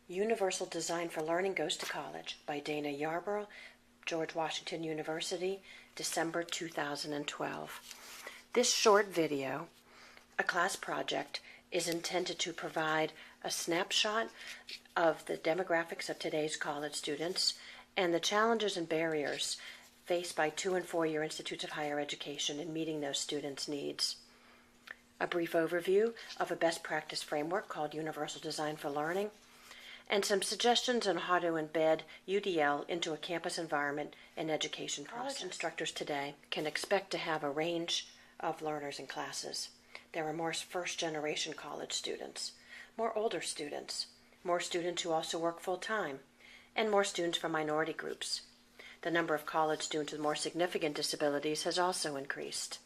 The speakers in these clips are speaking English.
Universal Design for Learning Goes to College by Dana Yarbrough, George Washington University, December 2012. This short video, a class project, is intended to provide a snapshot of the demographics of today's college students and the challenges and barriers faced by 2- and 4-year institutes of higher education in meeting those students' needs. A brief overview of a best practice framework called Universal Design for Learning, and some suggestions on how to embed UDL into a campus environment and education process. College instructors today can expect to have a range of learners in classes. There are more first-generation college students, more older students, more students who also work full-time, and more students from minority groups. The number of college students with more significant disabilities has also increased.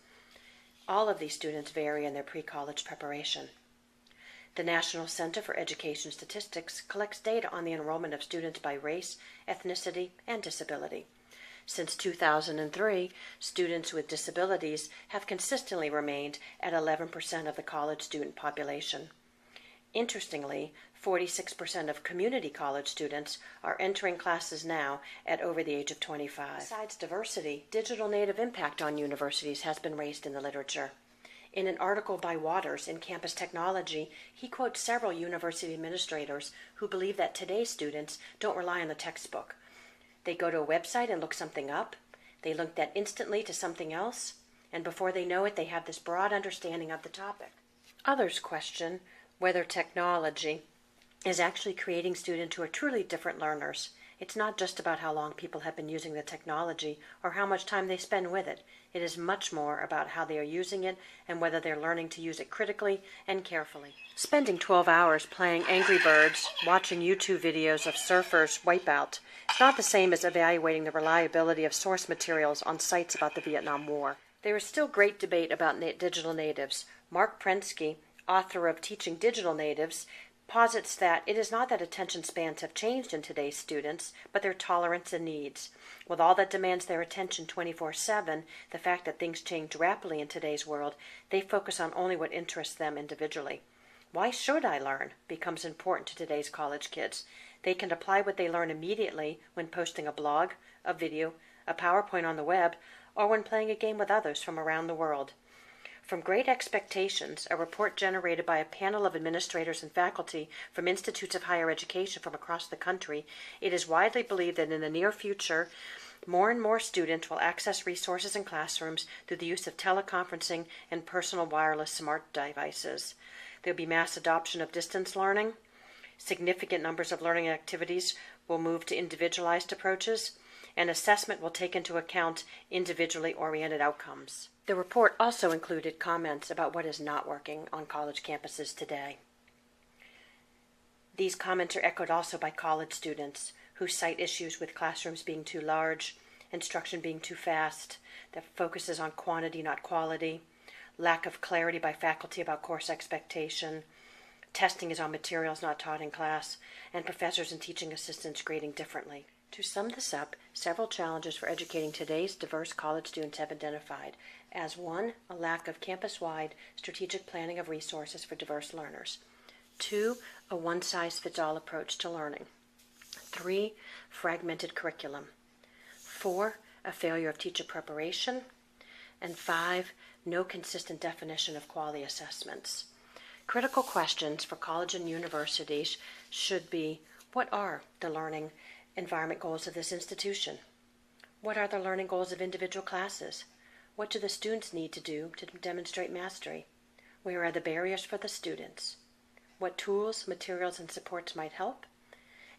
All of these students vary in their pre-college preparation. The National Center for Education Statistics collects data on the enrollment of students by race, ethnicity, and disability. Since 2003, students with disabilities have consistently remained at 11% of the college student population. Interestingly, 46% of community college students are entering classes now at over the age of 25. Besides diversity, digital native impact on universities has been raised in the literature. In an article by Waters in Campus Technology, he quotes several university administrators who believe that today's students don't rely on the textbook. They go to a website and look something up, they link that instantly to something else, and before they know it, they have this broad understanding of the topic. Others question whether technology is actually creating students who are truly different learners. It's not just about how long people have been using the technology or how much time they spend with it. It is much more about how they are using it and whether they're learning to use it critically and carefully. Spending 12 hours playing Angry Birds, watching YouTube videos of surfers wipe out, is not the same as evaluating the reliability of source materials on sites about the Vietnam War. There is still great debate about digital natives. Mark Prensky, author of Teaching Digital Natives, posits that it is not that attention spans have changed in today's students, but their tolerance and needs. With all that demands their attention 24/7, the fact that things change rapidly in today's world, they focus on only what interests them individually. Why should I learn becomes important to today's college kids. They can apply what they learn immediately when posting a blog, a video, a PowerPoint on the web, or when playing a game with others from around the world. From Great Expectations, a report generated by a panel of administrators and faculty from institutes of higher education from across the country, it is widely believed that in the near future, more and more students will access resources in classrooms through the use of teleconferencing and personal wireless smart devices. There will be mass adoption of distance learning. Significant numbers of learning activities will move to individualized approaches, and assessment will take into account individually oriented outcomes. The report also included comments about what is not working on college campuses today. These comments are echoed also by college students who cite issues with classrooms being too large, instruction being too fast, that focuses on quantity, not quality, lack of clarity by faculty about course expectation, testing is on materials not taught in class, and professors and teaching assistants grading differently. To sum this up, several challenges for educating today's diverse college students have identified as 1, a lack of campus-wide strategic planning of resources for diverse learners. 2, a one-size-fits-all approach to learning. 3, fragmented curriculum. 4, a failure of teacher preparation. And 5, no consistent definition of quality assessments. Critical questions for college and universities should be, what are the learning environment goals of this institution? What are the learning goals of individual classes? What do the students need to do to demonstrate mastery? Where are the barriers for the students? What tools, materials, and supports might help?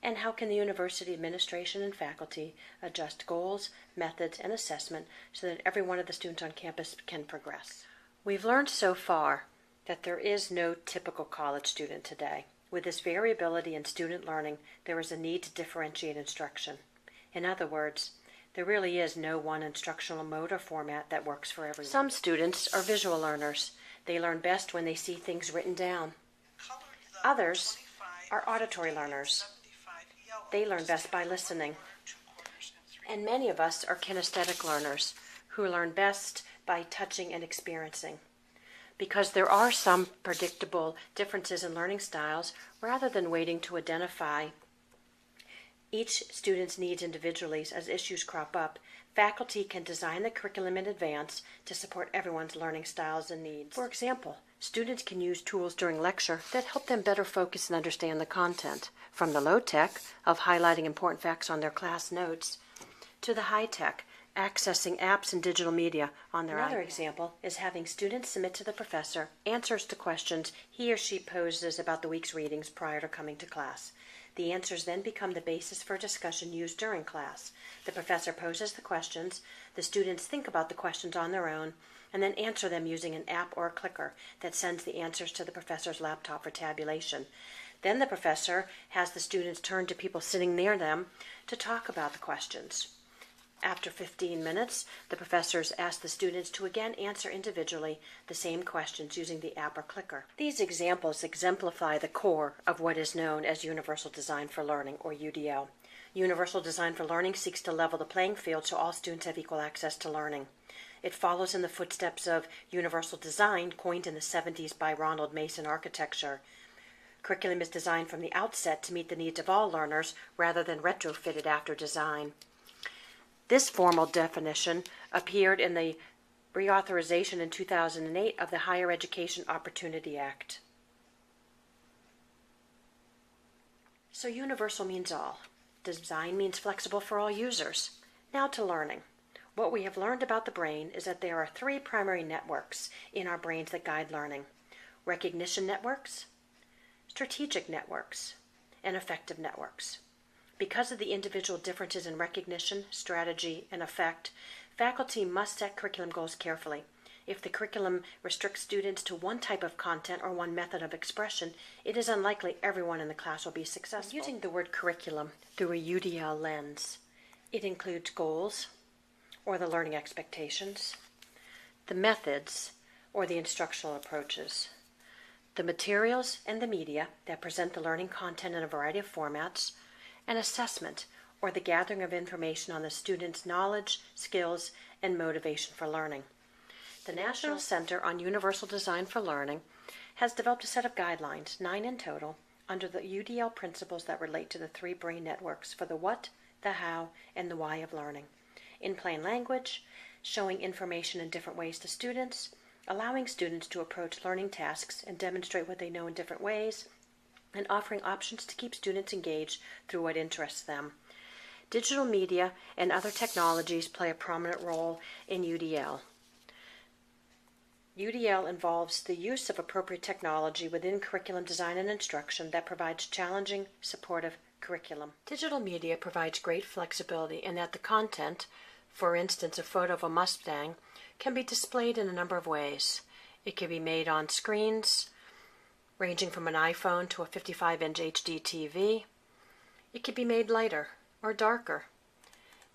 And how can the university administration and faculty adjust goals, methods, and assessment so that every one of the students on campus can progress? We've learned so far that there is no typical college student today. With this variability in student learning, there is a need to differentiate instruction. In other words, there really is no one instructional mode or format that works for everyone. Some students are visual learners. They learn best when they see things written down. Others are auditory learners. They learn best by listening. And many of us are kinesthetic learners who learn best by touching and experiencing. Because there are some predictable differences in learning styles, rather than waiting to identify each student's needs individually as issues crop up, faculty can design the curriculum in advance to support everyone's learning styles and needs. For example, students can use tools during lecture that help them better focus and understand the content, from the low-tech of highlighting important facts on their class notes to the high-tech, accessing apps and digital media on their iPad. Another example is having students submit to the professor answers to questions he or she poses about the week's readings prior to coming to class. The answers then become the basis for discussion used during class. The professor poses the questions, the students think about the questions on their own, and then answer them using an app or a clicker that sends the answers to the professor's laptop for tabulation. Then the professor has the students turn to people sitting near them to talk about the questions. After 15 minutes, the professors ask the students to again answer individually the same questions using the app or clicker. These examples exemplify the core of what is known as Universal Design for Learning, or UDL. Universal Design for Learning seeks to level the playing field so all students have equal access to learning. It follows in the footsteps of Universal Design, coined in the 70s by Ronald Mason Architecture. Curriculum is designed from the outset to meet the needs of all learners rather than retrofitted after design. This formal definition appeared in the reauthorization in 2008 of the Higher Education Opportunity Act. So universal means all. Design means flexible for all users. Now to learning. What we have learned about the brain is that there are three primary networks in our brains that guide learning: recognition networks, strategic networks, and affective networks. Because of the individual differences in recognition, strategy, and effect, faculty must set curriculum goals carefully. If the curriculum restricts students to one type of content or one method of expression, it is unlikely everyone in the class will be successful. Using the word curriculum through a UDL lens, it includes goals, or the learning expectations, the methods, or the instructional approaches, the materials and the media that present the learning content in a variety of formats, and assessment, or the gathering of information on the student's knowledge, skills, and motivation for learning. The National Center on Universal Design for Learning has developed a set of guidelines, 9 in total, under the UDL principles that relate to the three brain networks for the what, the how, and the why of learning. In plain language, showing information in different ways to students, allowing students to approach learning tasks and demonstrate what they know in different ways, and offering options to keep students engaged through what interests them. Digital media and other technologies play a prominent role in UDL. UDL involves the use of appropriate technology within curriculum design and instruction that provides challenging, supportive curriculum. Digital media provides great flexibility in that the content, for instance a photo of a Mustang, can be displayed in a number of ways. It can be made on screens, ranging from an iPhone to a 55-inch HD TV. It could be made lighter or darker.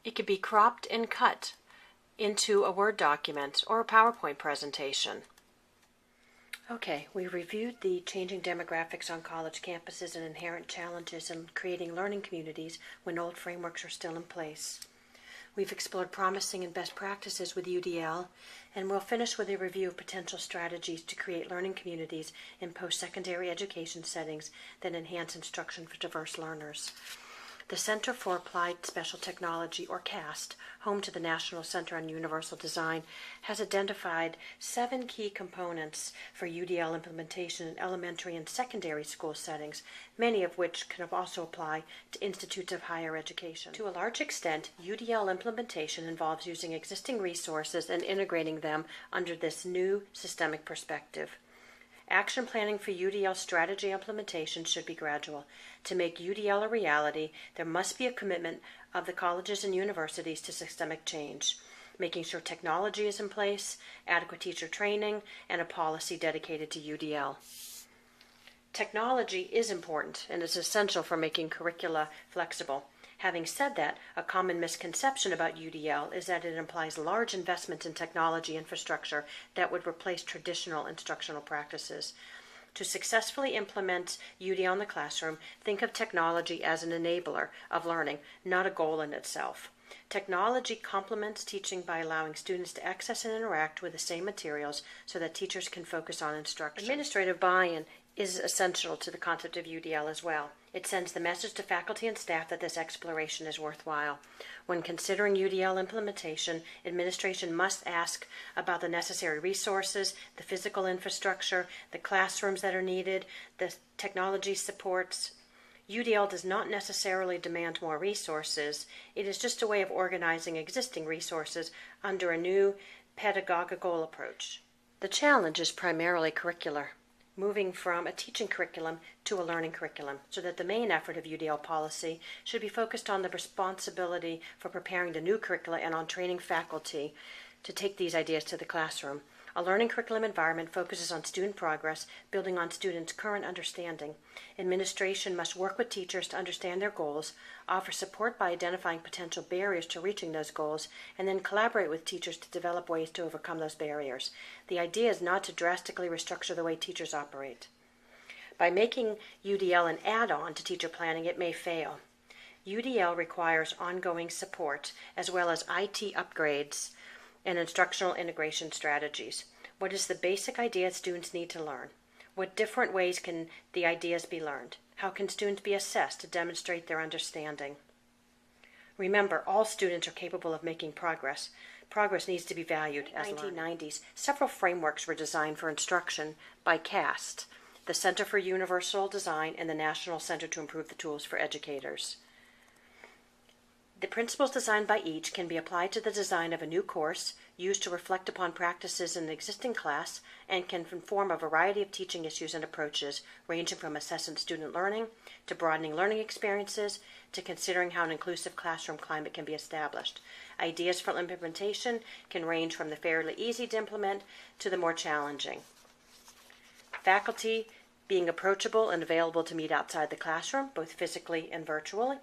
It could be cropped and cut into a Word document or a PowerPoint presentation. Okay, we reviewed the changing demographics on college campuses and inherent challenges in creating learning communities when old frameworks are still in place. We've explored promising and best practices with UDL, and we'll finish with a review of potential strategies to create learning communities in post-secondary education settings that enhance instruction for diverse learners. The Center for Applied Special Technology, or CAST, home to the National Center on Universal Design, has identified 7 key components for UDL implementation in elementary and secondary school settings, many of which can also apply to institutes of higher education. To a large extent, UDL implementation involves using existing resources and integrating them under this new systemic perspective. Action planning for UDL strategy implementation should be gradual. To make UDL a reality, there must be a commitment of the colleges and universities to systemic change, making sure technology is in place, adequate teacher training, and a policy dedicated to UDL. Technology is important and is essential for making curricula flexible. Having said that, a common misconception about UDL is that it implies large investments in technology infrastructure that would replace traditional instructional practices. To successfully implement UDL in the classroom, think of technology as an enabler of learning, not a goal in itself. Technology complements teaching by allowing students to access and interact with the same materials so that teachers can focus on instruction. Administrative buy-in is essential to the concept of UDL as well. It sends the message to faculty and staff that this exploration is worthwhile. When considering UDL implementation, administration must ask about the necessary resources, the physical infrastructure, the classrooms that are needed, the technology supports. UDL does not necessarily demand more resources. It is just a way of organizing existing resources under a new pedagogical approach. The challenge is primarily curricular, moving from a teaching curriculum to a learning curriculum, so that the main effort of UDL policy should be focused on the responsibility for preparing the new curricula and on training faculty to take these ideas to the classroom. A learning curriculum environment focuses on student progress, building on students' current understanding. Administration must work with teachers to understand their goals, offer support by identifying potential barriers to reaching those goals, and then collaborate with teachers to develop ways to overcome those barriers. The idea is not to drastically restructure the way teachers operate. By making UDL an add-on to teacher planning, it may fail. UDL requires ongoing support, as well as IT upgrades and instructional integration strategies. What is the basic idea students need to learn? What different ways can the ideas be learned? How can students be assessed to demonstrate their understanding? Remember, all students are capable of making progress. Progress needs to be valued as learning. In the 1990s, several frameworks were designed for instruction by CAST, the Center for Universal Design and the National Center to Improve the Tools for Educators. The principles designed by each can be applied to the design of a new course, used to reflect upon practices in an existing class, and can inform a variety of teaching issues and approaches, ranging from assessing student learning, to broadening learning experiences, to considering how an inclusive classroom climate can be established. Ideas for implementation can range from the fairly easy to implement to the more challenging. Faculty being approachable and available to meet outside the classroom, both physically and virtually.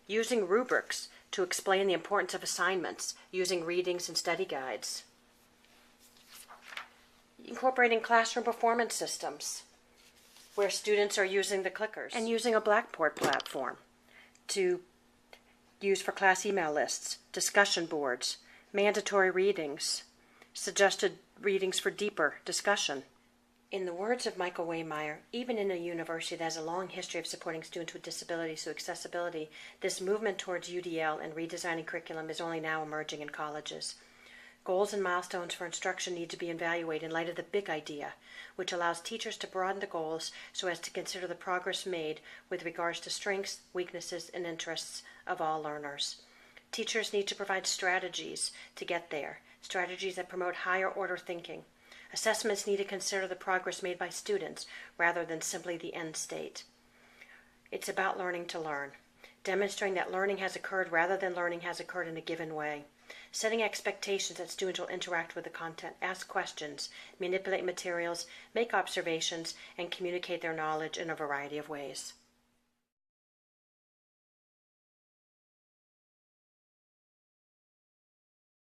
Using rubrics to explain the importance of assignments, using readings and study guides. Incorporating classroom performance systems, where students are using the clickers. And using a Blackboard platform to use for class email lists, discussion boards, mandatory readings, suggested readings for deeper discussion. In the words of Michael Waymeyer, even in a university that has a long history of supporting students with disabilities through accessibility, this movement towards UDL and redesigning curriculum is only now emerging in colleges. Goals and milestones for instruction need to be evaluated in light of the big idea, which allows teachers to broaden the goals so as to consider the progress made with regards to strengths, weaknesses, and interests of all learners. Teachers need to provide strategies to get there, strategies that promote higher order thinking. Assessments need to consider the progress made by students rather than simply the end state. It's about learning to learn, demonstrating that learning has occurred rather than learning has occurred in a given way, setting expectations that students will interact with the content, ask questions, manipulate materials, make observations, and communicate their knowledge in a variety of ways.